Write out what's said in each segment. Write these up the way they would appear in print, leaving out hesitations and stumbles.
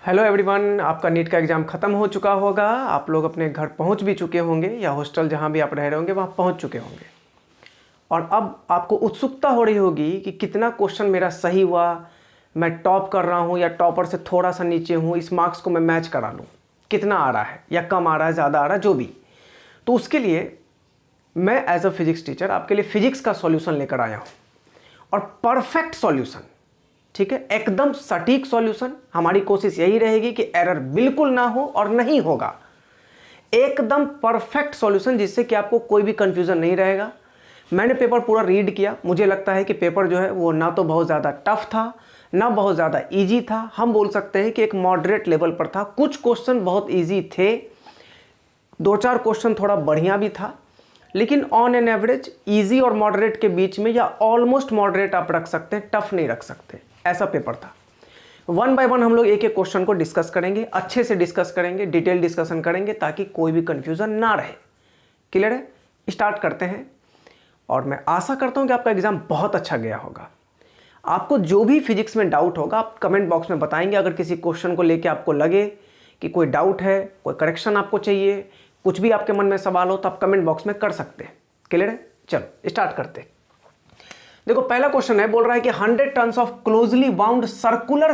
Hello everyone, आपका NEET का exam ख़त्म हो चुका होगा। आप लोग अपने घर पहुंच भी चुके होंगे या हॉस्टल जहां भी आप रह रहे होंगे वहां पहुंच चुके होंगे। और अब आपको उत्सुकता हो रही होगी कि कितना क्वेश्चन मेरा सही हुआ, मैं टॉप कर रहा हूं या टॉपर से थोड़ा सा नीचे हूं, इस मार्क्स को मैं मैच करा लूँ, कितना आ रहा है या कम आ रहा है, ज़्यादा आ रहा है, जो भी। तो उसके लिए मैं एज अ फिजिक्स टीचर आपके लिए फिजिक्स का सॉल्यूशन लेकर आया हूँ, और परफेक्ट सॉल्यूशन, ठीक है, एकदम सटीक सॉल्यूशन। हमारी कोशिश यही रहेगी कि एरर बिल्कुल ना हो और नहीं होगा, एकदम परफेक्ट सॉल्यूशन जिससे कि आपको कोई भी कंफ्यूजन नहीं रहेगा। मैंने पेपर पूरा रीड किया, मुझे लगता है कि पेपर जो है वो ना तो बहुत ज़्यादा टफ था ना बहुत ज़्यादा इजी था। हम बोल सकते हैं कि एक मॉडरेट लेवल पर था। कुछ क्वेश्चन बहुत इजी थे, दो चार क्वेश्चन थोड़ा बढ़िया भी था, लेकिन ऑन एन एवरेज इजी और मॉडरेट के बीच में या ऑलमोस्ट मॉडरेट आप रख सकते हैं, टफ नहीं रख सकते, ऐसा पेपर था। वन बाय वन हम लोग एक एक क्वेश्चन को डिस्कस करेंगे, अच्छे से डिस्कस करेंगे, डिटेल डिस्कशन करेंगे ताकि कोई भी कंफ्यूजन ना रहे। क्लियर है? स्टार्ट करते हैं। और मैं आशा करता हूं कि आपका एग्जाम बहुत अच्छा गया होगा। आपको जो भी फिजिक्स में डाउट होगा आप कमेंट बॉक्स में बताएंगे। अगर किसी क्वेश्चन को लेके आपको लगे कि कोई डाउट है, कोई करेक्शन आपको चाहिए, कुछ भी आपके मन में सवाल हो तो आप कमेंट बॉक्स में कर सकते हैं। क्लियर है? चलो स्टार्ट करते हैं। देखो पहला क्वेश्चन है, बोल रहा है कि 100 tons of closely bound circular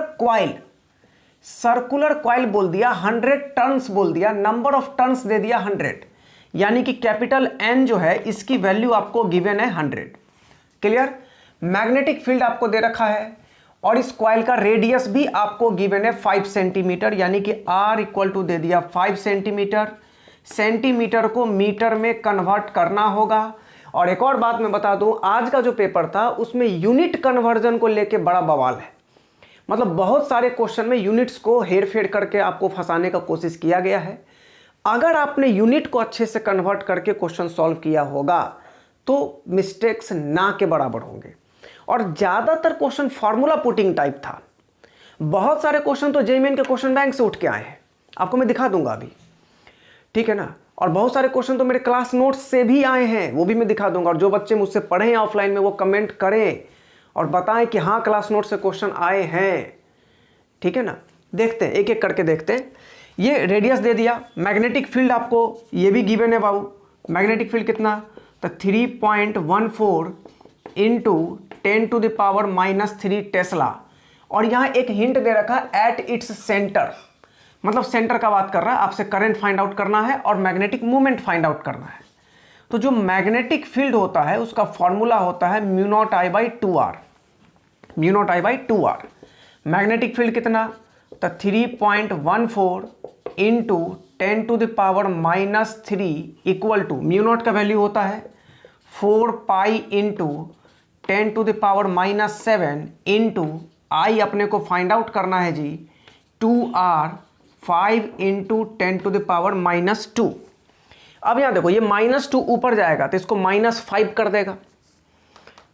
coil बोल दिया, 100 टन्स बोल दिया, नंबर ऑफ टन्स दे दिया 100, यानी कि कैपिटल एन जो है इसकी वैल्यू आपको गिवन है 100। क्लियर? मैग्नेटिक फील्ड आपको दे रखा है और इस क्वाइल का रेडियस भी आपको गिवन है 5 सेंटीमीटर, यानी कि R इक्वल टू दे दिया 5 सेंटीमीटर। सेंटीमीटर को मीटर में कन्वर्ट करना होगा। और एक और बात मैं बता दूं, आज का जो पेपर था उसमें यूनिट कन्वर्जन को लेके बड़ा बवाल है। मतलब बहुत सारे क्वेश्चन में यूनिट्स को हेर फेर करके आपको फंसाने का कोशिश किया गया है। अगर आपने यूनिट को अच्छे से कन्वर्ट करके क्वेश्चन सॉल्व किया होगा तो मिस्टेक्स ना के बराबर होंगे। और ज़्यादातर क्वेश्चन फार्मूला पुटिंग टाइप था। बहुत सारे क्वेश्चन तो जेईई मेन के क्वेश्चन बैंक से उठ के आए हैं, आपको मैं दिखा दूंगा अभी, ठीक है ना। और बहुत सारे क्वेश्चन तो मेरे क्लास नोट्स से भी आए हैं, वो भी मैं दिखा दूंगा। और जो बच्चे मुझसे पढ़े हैं ऑफलाइन में वो कमेंट करें और बताएं कि हाँ क्लास नोट से क्वेश्चन आए हैं, ठीक है ना। देखते हैं, एक एक करके देखते हैं। ये रेडियस दे दिया, मैग्नेटिक फील्ड आपको ये भी गिवन है बाबू। मैग्नेटिक फील्ड कितना? तो 3.14 इंटू 10⁻³ टेस्ला। और यहाँ एक हिंट दे रखा एट इट्स सेंटर, मतलब सेंटर का बात कर रहा है, आपसे करंट फाइंड आउट करना है और मैग्नेटिक मूवमेंट फाइंड आउट करना है। तो जो मैग्नेटिक फील्ड होता है उसका फॉर्मूला होता है μ0I/2r। μ0I/2r। मैग्नेटिक फील्ड कितना? तो 3.14 इंटू 10⁻³ इक्वल टू μ0 का वैल्यू होता है 4 पाई इंटू 10⁻⁷ इंटू आई अपने को फाइंड आउट करना है जी 2r 5 इंटू 10⁻⁻²। अब यहाँ देखो ये -2 ऊपर जाएगा तो इसको -5 कर देगा,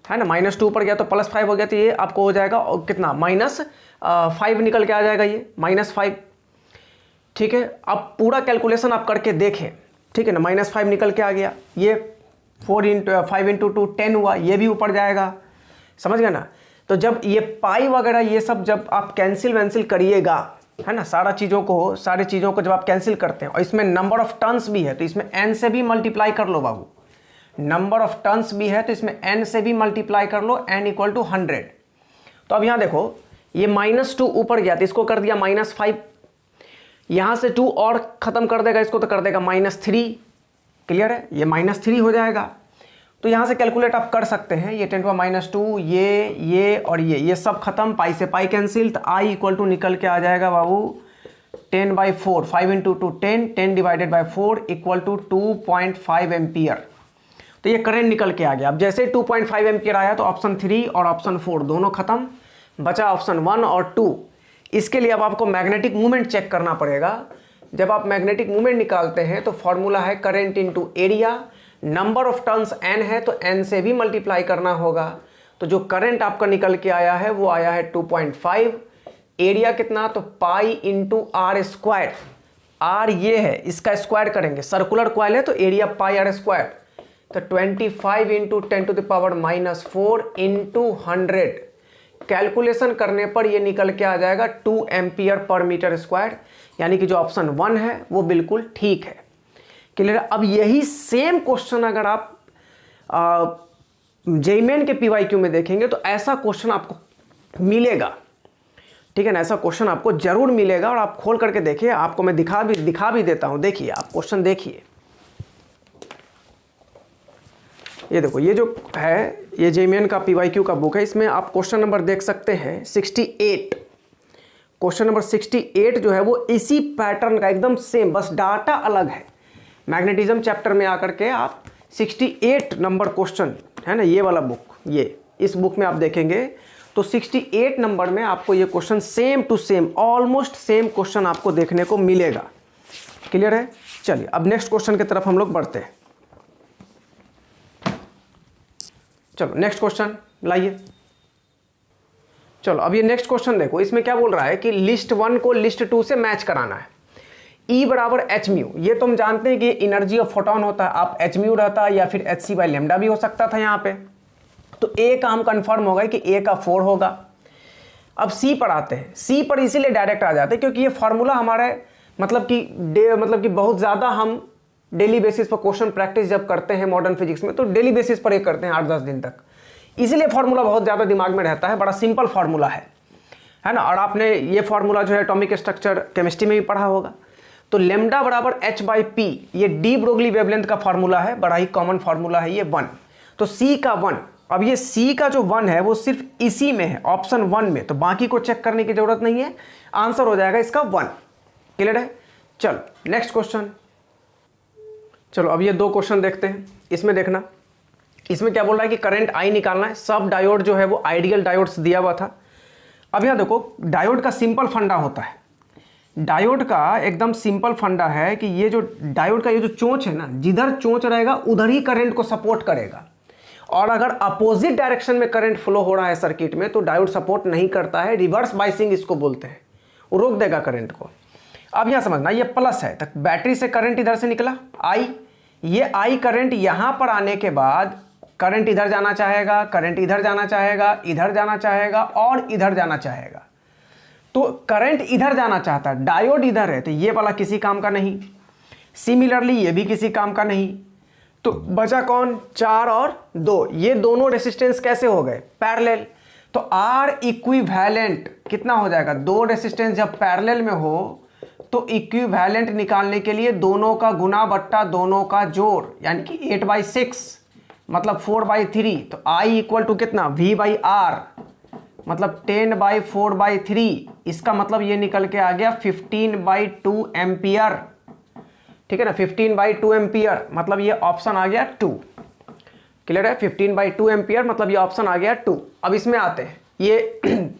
है ना। -2 ऊपर गया तो +5 हो गया, तो ये आपको हो जाएगा और कितना -5 निकल के आ जाएगा, ये -5, ठीक है। अब पूरा कैलकुलेशन आप करके देखें, ठीक है ना। -5 निकल के आ गया, ये 5 इंटू 2 10 हुआ, ये भी ऊपर जाएगा, समझ गए ना। तो जब ये पाई वगैरह ये सब जब आप कैंसिल वैंसिल करिएगा, है ना, सारी चीज़ों को जब आप कैंसिल करते हैं, और इसमें नंबर ऑफ टर्न्स भी है तो इसमें n से भी मल्टीप्लाई कर लो बाबू। नंबर ऑफ टर्न्स भी है तो इसमें n से भी मल्टीप्लाई कर लो, n इक्वल टू 100। तो अब यहाँ देखो ये -2 ऊपर गया तो इसको कर दिया -5, यहाँ से 2 और ख़त्म कर देगा, इसको तो कर देगा -3। क्लियर है? ये -3 हो जाएगा। तो यहाँ से कैलकुलेट आप कर सकते हैं, ये 10⁻², ये और ये सब खत्म, पाई से पाई कैंसिल, तो I इक्वल टू निकल के आ जाएगा बाबू 10/4, 5 into 2 10, 10 divided by 4 equal to 2.5 ampere. तो ये करंट निकल के आ गया। अब जैसे 2.5 एम्पियर आया तो ऑप्शन 3 और ऑप्शन 4 दोनों खत्म, बचा ऑप्शन 1 और 2। इसके लिए अब आपको मैग्नेटिक मूवमेंट चेक करना पड़ेगा। जब आप मैग्नेटिक मूवमेंट निकालते हैं तो फॉर्मूला है current into area, number of turns n है तो n से भी मल्टीप्लाई करना होगा। तो जो करंट आपका निकल के आया है वो आया है 2.5, एरिया कितना? तो pi into r square. r ये है, इसका स्क्वायर करेंगे, सर्कुलर क्वाइल है तो एरिया पाई r स्क्वायर, तो 25 इंटू 10⁻⁻4 इंटू 100। कैलकुलेशन करने पर ये निकल के आ जाएगा 2 एम्पियर पर मीटर स्क्वायर, यानी कि जो ऑप्शन 1 है वो बिल्कुल ठीक है। क्लियर? अब यही सेम क्वेश्चन अगर आप जेईमेन के पीवाईक्यू में देखेंगे तो ऐसा क्वेश्चन आपको मिलेगा, ठीक है ना, ऐसा क्वेश्चन आपको जरूर मिलेगा। और आप खोल करके देखिए, आपको मैं दिखा भी देता हूं। देखिए आप क्वेश्चन देखिए, ये देखो, ये जो है ये जेईमेन का पीवाईक्यू का बुक है, इसमें आप क्वेश्चन नंबर देख सकते हैं 68। क्वेश्चन नंबर 68 जो है वो इसी पैटर्न का एकदम सेम, बस डाटा अलग है। मैग्नेटिज्म चैप्टर में आकर के आप 68 नंबर क्वेश्चन है ना, ये वाला बुक, ये इस बुक में आप देखेंगे तो 68 नंबर में आपको ये question same to same, almost same question आपको देखने को मिलेगा। क्लियर है? चलिए अब नेक्स्ट क्वेश्चन की तरफ हम लोग बढ़ते हैं। चलो नेक्स्ट क्वेश्चन लाइए। चलो अब ये नेक्स्ट क्वेश्चन देखो, इसमें क्या बोल रहा है कि लिस्ट 1 को लिस्ट 2 से मैच कराना है। E बराबर एच म्यू, ये तो हम जानते हैं कि एनर्जी ऑफ फोटोन होता है, आप एच म्यू रहता या फिर एच सी बाई लेमडा भी हो सकता था यहाँ पे। तो ए का हम कंफर्म होगा कि ए का 4 होगा। अब सी पर आते हैं, सी पर इसीलिए डायरेक्ट आ जाते हैं क्योंकि ये फार्मूला हमारे मतलब कि बहुत ज़्यादा हम डेली बेसिस पर क्वेश्चन प्रैक्टिस जब करते हैं मॉडर्न फिजिक्स में तो डेली बेसिस पर एक करते हैं 8-10 दिन तक, इसीलिए फार्मूला बहुत ज़्यादा दिमाग में रहता है। बड़ा सिंपल फार्मूला है ना। और आपने ये फार्मूला जो है एटॉमिक स्ट्रक्चर केमिस्ट्री में भी पढ़ा होगा। तो लेमडा बराबर एच बाई पी, ये डी ब्रोगली वेवलेंथ का फार्मूला है, बड़ा ही कॉमन फार्मूला है ये 1। तो सी का 1, अब ये सी का जो 1 है वो सिर्फ इसी में है, ऑप्शन 1 में, तो बाकी को चेक करने की जरूरत नहीं है, आंसर हो जाएगा इसका 1। क्लियर है? चलो नेक्स्ट क्वेश्चन। चलो अब ये 2 क्वेश्चन देखते हैं। इसमें देखना, इसमें क्या बोल रहा है कि करंट आई निकालना है। सब डायोड जो है वो आइडियल डायोड्स दिया हुआ था। अब यहाँ देखो, डायोड का सिंपल फंडा होता है, डायोड का एकदम सिंपल फंडा है कि ये जो डायोड का ये जो चोंच है ना, जिधर चोंच रहेगा उधर ही करंट को सपोर्ट करेगा। और अगर अपोजिट डायरेक्शन में करंट फ्लो हो रहा है सर्किट में तो डायोड सपोर्ट नहीं करता है, रिवर्स बाइसिंग इसको बोलते हैं, वो रोक देगा करंट को। अब यहाँ समझना, ये प्लस है, तक बैटरी से करंट इधर से निकला आई, ये आई करंट यहाँ पर आने के बाद करंट इधर जाना चाहेगा, करंट इधर जाना चाहेगा, इधर जाना चाहेगा और इधर जाना चाहेगा। तो करंट इधर जाना चाहता है, डायोड इधर है, तो ये वाला किसी काम का नहीं। सिमिलरली ये भी किसी काम का नहीं। तो बचा कौन? 4 और 2, ये दोनों रेसिस्टेंस कैसे हो गए? पैरेलल। तो आर इक्विवेलेंट कितना हो जाएगा? 2 रेसिस्टेंस जब पैरेलल में हो तो इक्विवेलेंट निकालने के लिए दोनों का गुना बट्टा दोनों का जोड़, यानी कि 8/6 मतलब 4/3। तो आई इक्वल टू कितना? V बाई आर मतलब 10/4/3। इसका मतलब ये निकल के आ गया 15/2 एम्पियर। ठीक है ना, 15/2 एम्पियर मतलब ये ऑप्शन आ गया 2। क्लियर है? 15/2 एम्पियर मतलब ये ऑप्शन आ गया 2। अब इसमें आते हैं, ये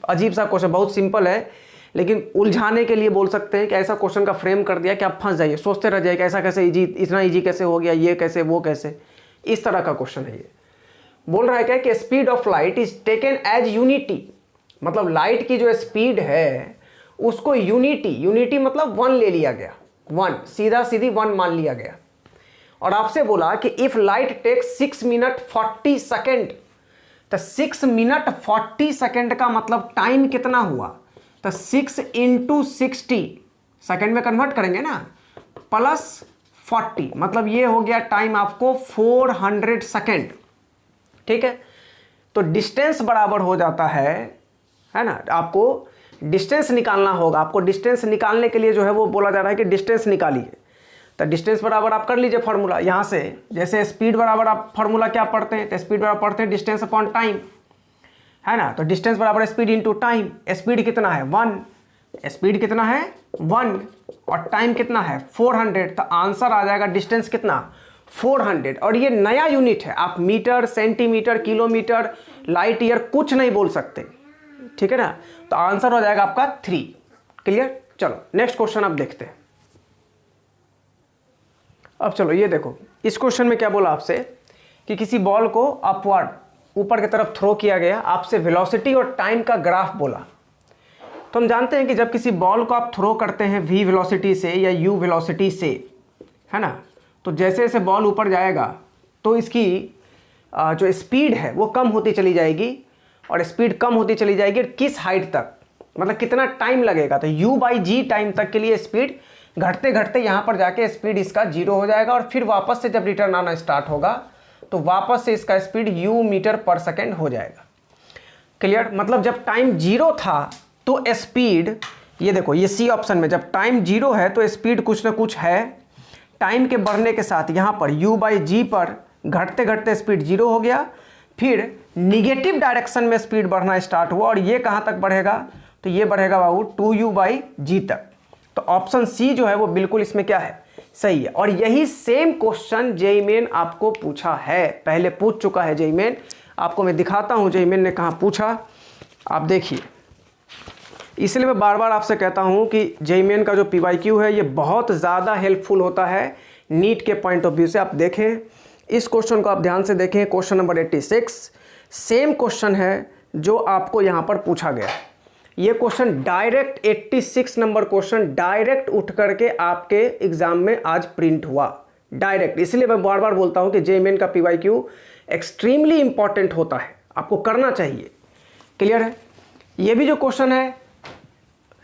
अजीब सा क्वेश्चन, बहुत सिंपल है लेकिन उलझाने के लिए बोल सकते हैं कि ऐसा क्वेश्चन का फ्रेम कर दिया कि आप फंस जाइए, सोचते रह जाइए कि ऐसा कैसे इजी, इतना इजी कैसे हो गया, ये कैसे वो कैसे, इस तरह का क्वेश्चन है ये। बोल रहा है क्या कि speed of light is taken as unity, मतलब लाइट की जो स्पीड है उसको यूनिटी मतलब 1 ले लिया गया, 1 सीधा सीधी 1 मान लिया गया। और आपसे बोला कि if light takes 6 minute 40 second, तो 6 मिनट 40 सेकेंड का मतलब टाइम कितना हुआ? तो 6 × 60 सेकेंड में कन्वर्ट करेंगे ना, प्लस 40 मतलब ये हो गया टाइम आपको 400 सेकेंड। ठीक है, तो डिस्टेंस बराबर हो जाता है ना, आपको डिस्टेंस निकालना होगा। आपको डिस्टेंस निकालने के लिए जो है वो बोला जा रहा है कि डिस्टेंस निकालिए। तो डिस्टेंस बराबर आप कर लीजिए फॉर्मूला यहाँ से, जैसे स्पीड बराबर आप फॉर्मूला क्या पढ़ते हैं? तो स्पीड बराबर पढ़ते हैं डिस्टेंस अपॉन टाइम, है ना। तो डिस्टेंस बराबर स्पीड इंटू टाइम। स्पीड कितना है? 1, स्पीड कितना है? 1 और टाइम कितना है? 400। तो आंसर आ जाएगा डिस्टेंस कितना? 400। और ये नया यूनिट है, आप metre, centimetre, kilometre, light year कुछ नहीं बोल सकते। ठीक है ना, तो आंसर हो जाएगा आपका 3। क्लियर? चलो नेक्स्ट क्वेश्चन आप देखते हैं। अब चलो ये देखो, इस क्वेश्चन में क्या बोला आपसे कि किसी बॉल को अपवर्ड ऊपर की तरफ थ्रो किया गया, आपसे वेलोसिटी और टाइम का ग्राफ बोला। तो हम जानते हैं कि जब किसी बॉल को आप थ्रो करते हैं v वेलोसिटी से या u वेलोसिटी से, है ना, तो जैसे जैसे बॉल ऊपर जाएगा तो इसकी जो स्पीड है वो कम होती चली जाएगी और स्पीड कम होती चली जाएगी, और किस हाइट तक, मतलब कितना टाइम लगेगा, तो u/g टाइम तक के लिए स्पीड घटते घटते यहाँ पर जाके स्पीड इसका 0 हो जाएगा, और फिर वापस से जब रिटर्न आना स्टार्ट होगा तो वापस से इसका स्पीड u मीटर पर सेकेंड हो जाएगा। क्लियर? मतलब जब टाइम 0 था तो स्पीड, ये देखो ये सी ऑप्शन में जब टाइम 0 है तो स्पीड कुछ ना कुछ है, टाइम के बढ़ने के साथ यहाँ पर u/g पर घटते घटते स्पीड 0 हो गया, फिर निगेटिव डायरेक्शन में स्पीड बढ़ना स्टार्ट हुआ, और ये कहाँ तक बढ़ेगा, तो ये बढ़ेगा बाबू 2u/g तक। तो ऑप्शन सी जो है वो बिल्कुल इसमें क्या है, सही है। और यही सेम क्वेश्चन जेईई मेन आपको पूछा है, पहले पूछ चुका है जेईई मेन, आपको मैं दिखाता हूँ जेईई मेन ने कहाँ पूछा, आप देखिए। इसलिए मैं बार बार आपसे कहता हूँ कि जेईई मेन का जो PYQ है ये बहुत ज़्यादा हेल्पफुल होता है नीट के पॉइंट ऑफ व्यू से। आप देखें इस क्वेश्चन को, आप ध्यान से देखें, क्वेश्चन नंबर 86 सेम क्वेश्चन है जो आपको यहाँ पर पूछा गया। ये question direct 86 number question direct उठ करके आपके एग्जाम में आज प्रिंट हुआ डायरेक्ट। इसलिए मैं बार बार बोलता हूँ कि जेईई मेन का PYQ एक्सट्रीमली इंपॉर्टेंट होता है, आपको करना चाहिए। क्लियर है? ये भी जो क्वेश्चन है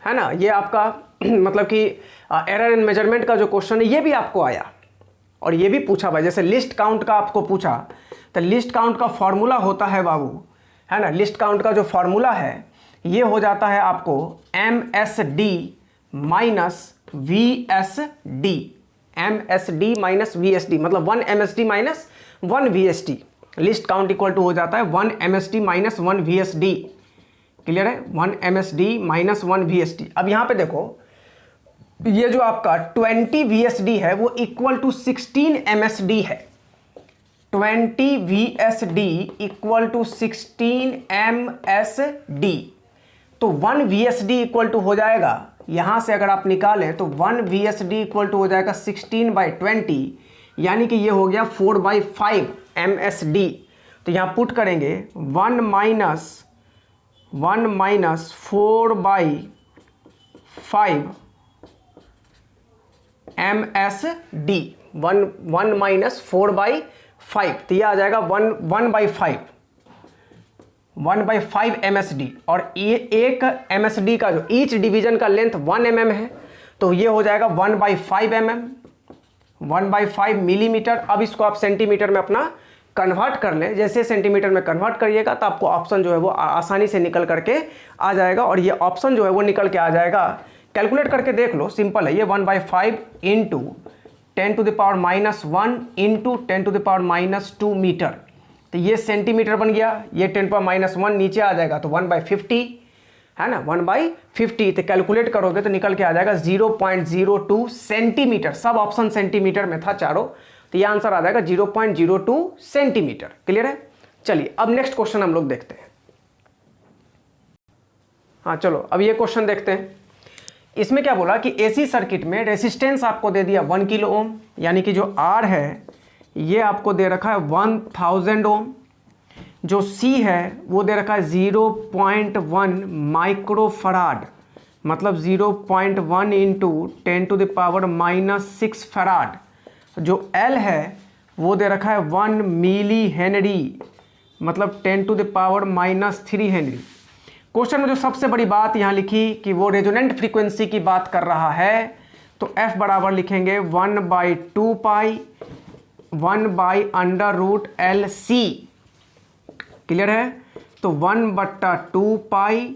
ना, ये आपका मतलब कि एरर इन मेजरमेंट का जो क्वेश्चन है ये भी आपको आया, और ये भी पूछा भाई, जैसे लिस्ट काउंट का आपको पूछा, तो लिस्ट काउंट का फॉर्मूला होता है बाबू, है ना, लिस्ट काउंट का जो फॉर्मूला है ये हो जाता है आपको MSD minus VSD, MSD minus VSD, मतलब 1 MSD minus 1 VSD। Least count equal to हो जाता है 1 MSD माइनस 1 VSD। क्लियर है? 1 MSD माइनस 1 VSD। अब यहाँ पे देखो ये जो आपका 20 VSD है वो इक्वल टू 16 MSD है। 20 VSD इक्वल टू 16 MSD, तो 1 VSD इक्वल टू हो जाएगा, यहाँ से अगर आप निकालें तो 1 VSD इक्वल टू हो जाएगा 16/20, यानी कि ये हो गया 4/5 MSD। तो यहाँ पुट करेंगे 1 माइनस 4/5 MSD, 1 माइनस 4/5, तो ये आ जाएगा 1/5 MSD। और ये एक MSD का जो ईच डिवीजन का लेंथ 1 mm है, तो ये हो जाएगा 1/5 mm, 1/5 मिलीमीटर। अब इसको आप सेंटीमीटर में अपना कन्वर्ट कर लें, जैसे सेंटीमीटर में कन्वर्ट करिएगा तो आपको ऑप्शन जो है वो आसानी से निकल करके आ जाएगा, और ये ऑप्शन जो है वो निकल के आ जाएगा। कैलकुलेट करके देख लो, सिंपल है, ये 1/5 इंटू 10⁻⁻1 इंटू 10⁻⁻2 मीटर, तो ये सेंटीमीटर बन गया, ये 10⁻⁻1 नीचे आ जाएगा तो 1/50 है ना, 1/50। तो कैलकुलेट करोगे तो निकल के आ जाएगा 0.02 सेंटीमीटर। सब ऑप्शन सेंटीमीटर में था चारों, तो ये आंसर आ जाएगा 0.02 सेंटीमीटर। क्लियर है? चलिए अब नेक्स्ट क्वेश्चन हम लोग देखते हैं। हाँ चलो अब ये क्वेश्चन देखते हैं। इसमें क्या बोला कि एसी सर्किट में रेसिस्टेंस आपको दे दिया 1 किलो ओम, यानी कि जो R है ये आपको दे रखा है 1000 ओम, जो C है वो दे रखा है 0.1 माइक्रोफराड, मतलब 0.1 इंटू 10⁻⁻6 फराड। जो L है वो दे रखा है 1 मिली हेनरी, मतलब 10⁻⁻3 हेनरी। क्वेश्चन में जो सबसे बड़ी बात यहाँ लिखी कि वो रेजोनेंट फ्रीक्वेंसी की बात कर रहा है, तो F बराबर लिखेंगे 1/2 पाई 1/√LC। क्लियर है? तो 1/2 पाई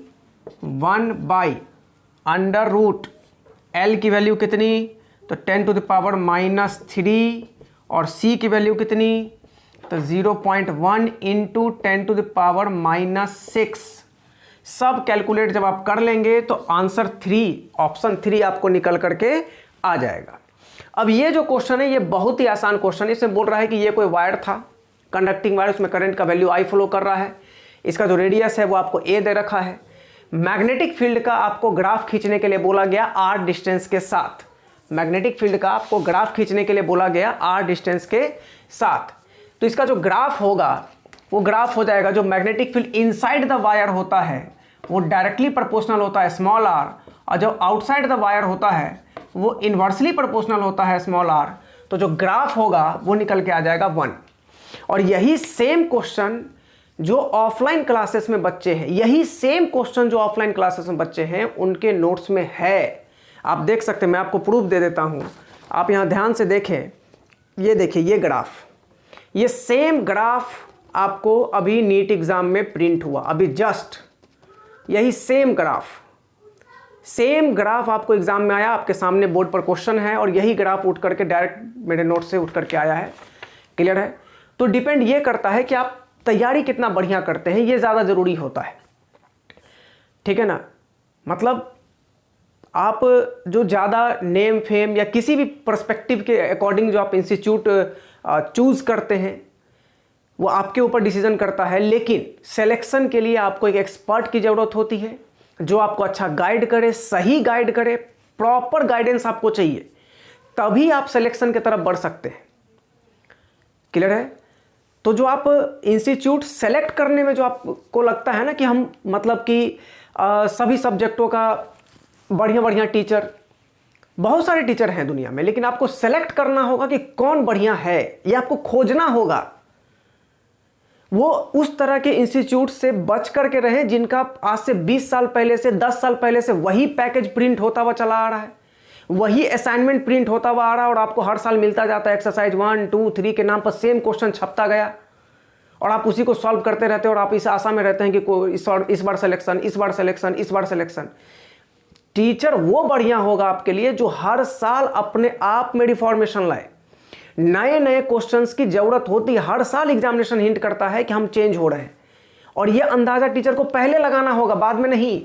1/√L की वैल्यू कितनी, तो 10⁻⁻3, और C की वैल्यू कितनी, तो 0.1 इंटू 10⁻⁻6। सब कैलकुलेट जब आप कर लेंगे तो आंसर 3, ऑप्शन 3 आपको निकल करके आ जाएगा। अब ये जो क्वेश्चन है ये बहुत ही आसान क्वेश्चन है। इसमें बोल रहा है कि ये कोई वायर था, कंडक्टिंग वायर, उसमें करंट का वैल्यू I फ्लो कर रहा है, इसका जो रेडियस है वो आपको A दे रखा है। मैग्नेटिक फील्ड का आपको ग्राफ खींचने के लिए बोला गया R डिस्टेंस के साथ, मैग्नेटिक फील्ड का आपको ग्राफ खींचने के लिए बोला गया R डिस्टेंस के साथ। तो इसका जो ग्राफ होगा वो ग्राफ हो जाएगा, जो magnetic field inside the wire होता है वो डायरेक्टली प्रोपोर्शनल होता है स्मॉल r, और जो आउटसाइड द वायर होता है वो इन्वर्सली प्रोपोर्शनल होता है स्मॉल r। तो जो ग्राफ होगा वो निकल के आ जाएगा 1। और यही सेम क्वेश्चन जो ऑफलाइन क्लासेस में बच्चे हैं, यही सेम क्वेश्चन जो ऑफलाइन क्लासेस में बच्चे हैं उनके नोट्स में है। आप देख सकते हैं, मैं आपको प्रूफ दे देता हूं, आप यहां ध्यान से देखें। ये देखिए, ये ग्राफ, ये सेम ग्राफ आपको अभी नीट एग्जाम में प्रिंट हुआ, अभी जस्ट यही सेम ग्राफ आपको एग्जाम में आया, आपके सामने बोर्ड पर क्वेश्चन है और यही ग्राफ उठ करके डायरेक्ट मेरे नोट से उठ करके आया है। क्लियर है? तो डिपेंड ये करता है कि आप तैयारी कितना बढ़िया करते हैं, ये ज़्यादा ज़रूरी होता है। ठीक है ना? मतलब आप जो ज़्यादा नेम फेम या किसी भी पर्सपेक्टिव के अकॉर्डिंग जो आप इंस्टीट्यूट चूज़ करते हैं वो आपके ऊपर डिसीजन करता है, लेकिन सिलेक्शन के लिए आपको एक एक्सपर्ट की ज़रूरत होती है जो आपको अच्छा गाइड करे, सही गाइड करे, प्रॉपर गाइडेंस आपको चाहिए, तभी आप सिलेक्शन की तरफ बढ़ सकते हैं। क्लियर है? तो जो आप इंस्टीट्यूट सेलेक्ट करने में जो आपको लगता है ना कि हम मतलब कि सभी सब्जेक्टों का बढ़िया बढ़िया टीचर, बहुत सारे टीचर हैं दुनिया में, लेकिन आपको सेलेक्ट करना होगा कि कौन बढ़िया है, ये आपको खोजना होगा। वो उस तरह के इंस्टीट्यूट से बच करके रहें जिनका आज से 20 साल पहले से 10 साल पहले से वही पैकेज प्रिंट होता हुआ चला आ रहा है, वही असाइनमेंट प्रिंट होता हुआ आ रहा है और आपको हर साल मिलता जाता है, एक्सरसाइज 1 2 3 के नाम पर सेम क्वेश्चन छपता गया और आप उसी को सॉल्व करते रहते हैं और आप इस आशा में रहते हैं कि इस बार सिलेक्शन। टीचर वो बढ़िया होगा आपके लिए जो हर साल अपने आप में रिफॉर्मेशन लाए, नए नए क्वेश्चंस की जरूरत होती है। हर साल एग्जामिनेशन हिंट करता है कि हम चेंज हो रहे हैं और ये अंदाजा टीचर को पहले लगाना होगा, बाद में नहीं।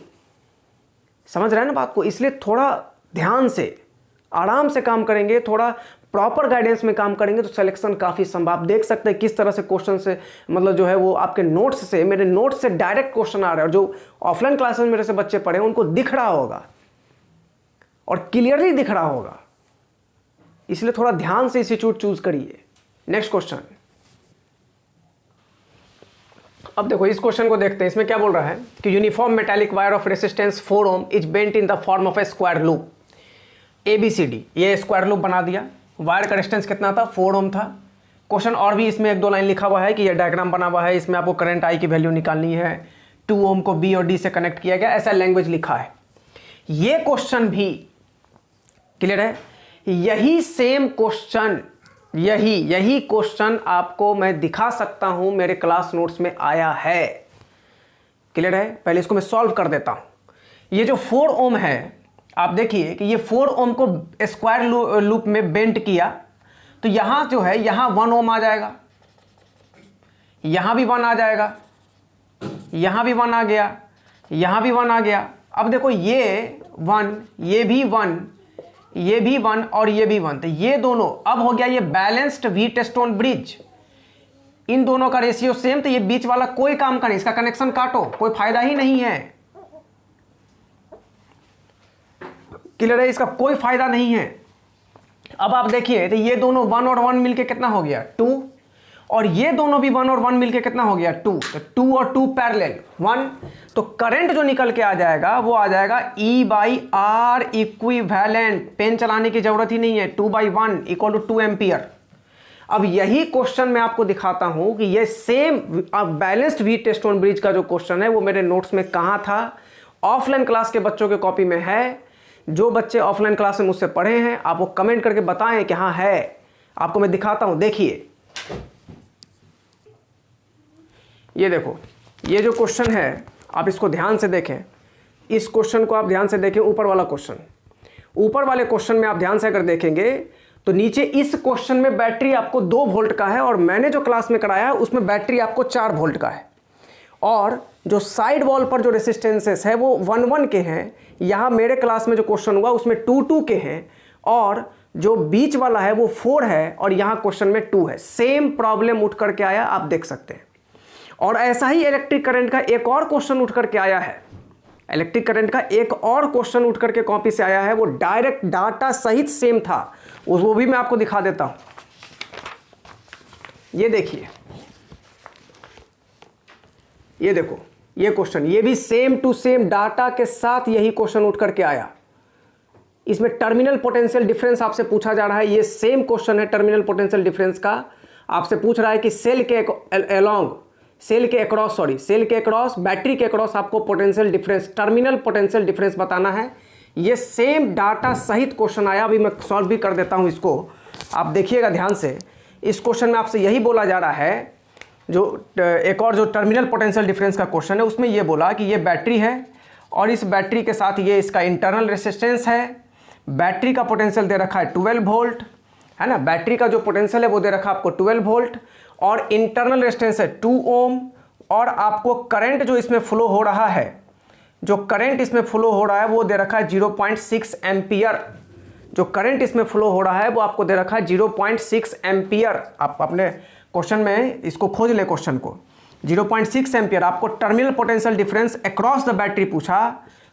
समझ रहे हैं ना बात को? इसलिए थोड़ा ध्यान से आराम से काम करेंगे, थोड़ा प्रॉपर गाइडेंस में काम करेंगे तो सिलेक्शन काफ़ी संभव। आप देख सकते हैं किस तरह से क्वेश्चन से मतलब जो है वो आपके नोट्स से, मेरे नोट्स से डायरेक्ट क्वेश्चन आ रहे हैं और जो ऑफलाइन क्लासेस मेरे से बच्चे पढ़े उनको दिख रहा होगा और क्लियरली दिख रहा होगा। इसलिए थोड़ा ध्यान से इंस्टीट्यूट चूज करिए। नेक्स्ट क्वेश्चन, अब देखो इस क्वेश्चन को देखते हैं। इसमें क्या बोल रहा है कि uniform metallic wire of resistance 4 ohm is bent in the form of a square loop ABCD। ये स्क्वायर लूप बना दिया। वायर का रेजिस्टेंस कितना था? 4 ओम था। क्वेश्चन और भी इसमें 1-2 लाइन लिखा हुआ है कि ये डायग्राम बना हुआ है, इसमें आपको करंट I की वैल्यू निकालनी है, 2 ओम को B और D से कनेक्ट किया गया, ऐसा लैंग्वेज लिखा है। ये क्वेश्चन भी क्लियर है? यही सेम क्वेश्चन, यही क्वेश्चन आपको मैं दिखा सकता हूं, मेरे क्लास नोट्स में आया है। क्लियर है? पहले इसको मैं सॉल्व कर देता हूं। ये जो 4 ओम है, आप देखिए कि ये 4 ओम को स्क्वायर लूप में बेंट किया तो यहां जो है, यहां 1 ओम आ जाएगा, यहां भी 1 आ जाएगा, यहां भी 1 आ गया, यहां भी 1 आ गया। अब देखो ये 1, ये भी 1, ये भी 1 और ये भी 1, तो ये दोनों अब हो गया ये बैलेंस्ड व्हीटस्टोन ब्रिज। इन दोनों का रेशियो सेम, तो ये बीच वाला कोई काम का नहीं, इसका कनेक्शन काटो, कोई फायदा ही नहीं है। क्लियर है? इसका कोई फायदा नहीं है। अब आप देखिए तो ये दोनों 1 और 1 मिलके कितना हो गया? 2, और ये दोनों भी 1 और 1 मिलके कितना हो गया? 2। तो 2 और 2 पैरेलल 1, तो करंट जो निकल के आ जाएगा वो आ जाएगा E/R इक्विवेलेंट। पेन चलाने की जरूरत ही नहीं है, 2/1 = 2 एम्पियर। अब यही क्वेश्चन मैं आपको दिखाता हूं कि ये सेम बैलेंस्ड व्हीटस्टोन ब्रिज का जो क्वेश्चन है वो मेरे नोट्स में कहां था? ऑफलाइन क्लास के बच्चों के कॉपी में है। जो बच्चे ऑफलाइन क्लास में मुझसे पढ़े हैं आप वो कमेंट करके बताएं कि हाँ है। आपको मैं दिखाता हूं, देखिए ये देखो, ये जो क्वेश्चन है आप इसको ध्यान से देखें। इस क्वेश्चन को आप ध्यान से देखें, ऊपर वाला क्वेश्चन। ऊपर वाले क्वेश्चन में आप ध्यान से अगर देखेंगे तो नीचे इस क्वेश्चन में बैटरी आपको 2 वोल्ट का है और मैंने जो क्लास में कराया है उसमें बैटरी आपको 4 वोल्ट का है, और जो साइड वॉल पर जो रेसिस्टेंसेस है वो 1-1 के हैं। यहाँ मेरे क्लास में जो क्वेश्चन हुआ उसमें 2-2 के हैं, और जो बीच वाला है वो 4 है और यहाँ क्वेश्चन में 2 है। सेम प्रॉब्लम उठ करके आया, आप देख सकते हैं। और ऐसा ही इलेक्ट्रिक करंट का एक और क्वेश्चन उठ करके आया है। इलेक्ट्रिक करंट का एक और क्वेश्चन उठ करके कॉपी से आया है, वो डायरेक्ट डाटा सहित सेम था, वो भी मैं आपको दिखा देता हूं। ये देखिए, ये देखो, ये क्वेश्चन, ये भी सेम टू सेम डाटा के साथ यही क्वेश्चन उठ करके आया। इसमें टर्मिनल पोटेंशियल डिफरेंस आपसे पूछा जा रहा है। ये सेम क्वेश्चन है टर्मिनल पोटेंशियल डिफरेंस का। आपसे पूछ रहा है कि सेल के अलोंग सेल के अक्रॉस, सेल के अक्रॉस, बैटरी के अक्रॉस आपको potential difference, terminal potential difference बताना है। ये सेम डाटा सहित क्वेश्चन आया, अभी मैं सॉल्व भी कर देता हूँ इसको, आप देखिएगा ध्यान से। इस क्वेश्चन में आपसे यही बोला जा रहा है, जो एक और जो टर्मिनल पोटेंशियल डिफरेंस का क्वेश्चन है उसमें ये बोला कि ये बैटरी है और इस बैटरी के साथ ये इसका इंटरनल रेसिस्टेंस है। बैटरी का पोटेंशियल दे रखा है 12 वोल्ट, है ना, बैटरी का जो पोटेंशियल है वो दे रखा है आपको 12 वोल्ट और इंटरनल रेजिस्टेंस है 2 ओम। और आपको करंट जो इसमें फ्लो हो रहा है, जो करंट इसमें फ्लो हो रहा है वो दे रखा है 0.6 एम्पियर। जो करंट इसमें फ्लो हो रहा है वो आपको दे रखा है 0.6 एम्पियर। आप अपने क्वेश्चन में इसको खोज ले, क्वेश्चन को 0.6 एम्पियर। आपको terminal potential difference across the battery पूछा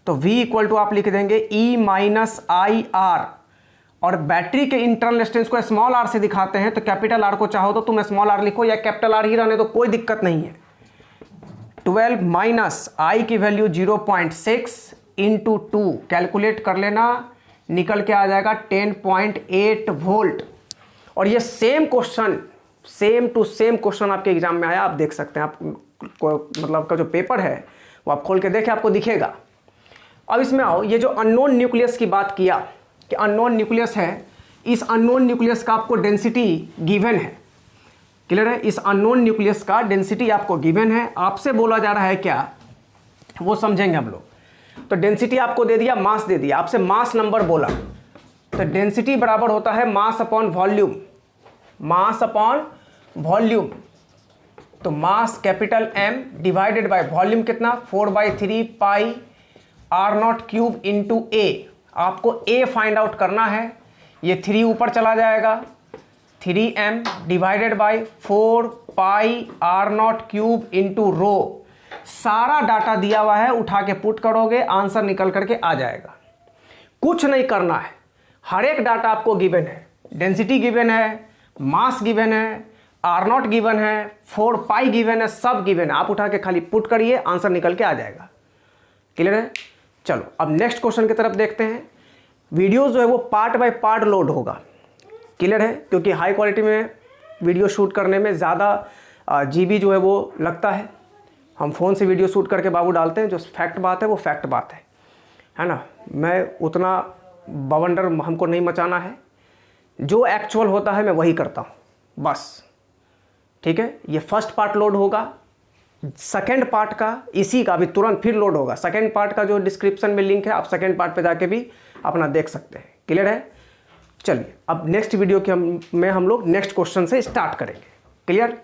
तो V इक्वल टू आप लिख देंगे E माइनस आई आर। और बैटरी के इंटरनल रेजिस्टेंस को स्मॉल r से दिखाते हैं, तो कैपिटल R को चाहो तो तुम स्मॉल r लिखो या कैपिटल R ही रहने तो कोई दिक्कत नहीं है। 12 माइनस आई की वैल्यू 0.6 इंटू 2 कैलकुलेट कर लेना, निकल के आ जाएगा 10.8 वोल्ट। और ये same question, same to same question आपके एग्जाम में आया, आप देख सकते हैं। आप मतलब का जो पेपर है वो आप खोल के देखें, आपको दिखेगा। अब इसमें आओ, ये जो अननोन न्यूक्लियस की बात किया कि अननोन न्यूक्लियस है, इस अननोन न्यूक्लियस का आपको डेंसिटी गिवन है, क्लियर है। इस अननोन न्यूक्लियस का डेंसिटी आपको गिवन है, आपसे बोला जा रहा है क्या, वो समझेंगे हम लोग। तो डेंसिटी आपको दे दिया, मास दे दिया, आपसे मास नंबर बोला, तो डेंसिटी बराबर होता है mass upon volume, mass upon volume. तो mass capital M divided by volume कितना 4/3 pi r0 cube into A। आपको A फाइंड आउट करना है, ये 3 ऊपर चला जाएगा, 3m divided by 4 pi r0 cube into rho. सारा डाटा दिया हुआ है, उठा के पुट करोगे, आंसर निकल करके आ जाएगा। कुछ नहीं करना है, हर एक डाटा आपको गिवन है, डेंसिटी गिवन है, मास गिवन है, r0 गिवन है, 4 पाई गिवन है, सब गिवन है। आप उठा के खाली पुट करिए, आंसर निकल के आ जाएगा। क्लियर है। चलो अब नेक्स्ट क्वेश्चन की तरफ देखते हैं। वीडियो जो है वो पार्ट बाय पार्ट लोड होगा, क्लियर है, क्योंकि हाई क्वालिटी में वीडियो शूट करने में ज़्यादा जीबी जो है वो लगता है। हम फ़ोन से वीडियो शूट करके बाबू डालते हैं, जो फैक्ट बात है वो फैक्ट बात है ना। मैं उतना बवंडर हमको नहीं मचाना है, जो एक्चुअल होता है मैं वही करता हूँ बस, ठीक है। ये फर्स्ट पार्ट लोड होगा, सेकेंड पार्ट का इसी का अभी तुरंत फिर लोड होगा। सेकेंड पार्ट का जो डिस्क्रिप्शन में लिंक है, आप सेकेंड पार्ट पे जाके भी अपना देख सकते हैं, क्लियर है। चलिए अब नेक्स्ट वीडियो के में हम लोग नेक्स्ट क्वेश्चन से स्टार्ट करेंगे, क्लियर।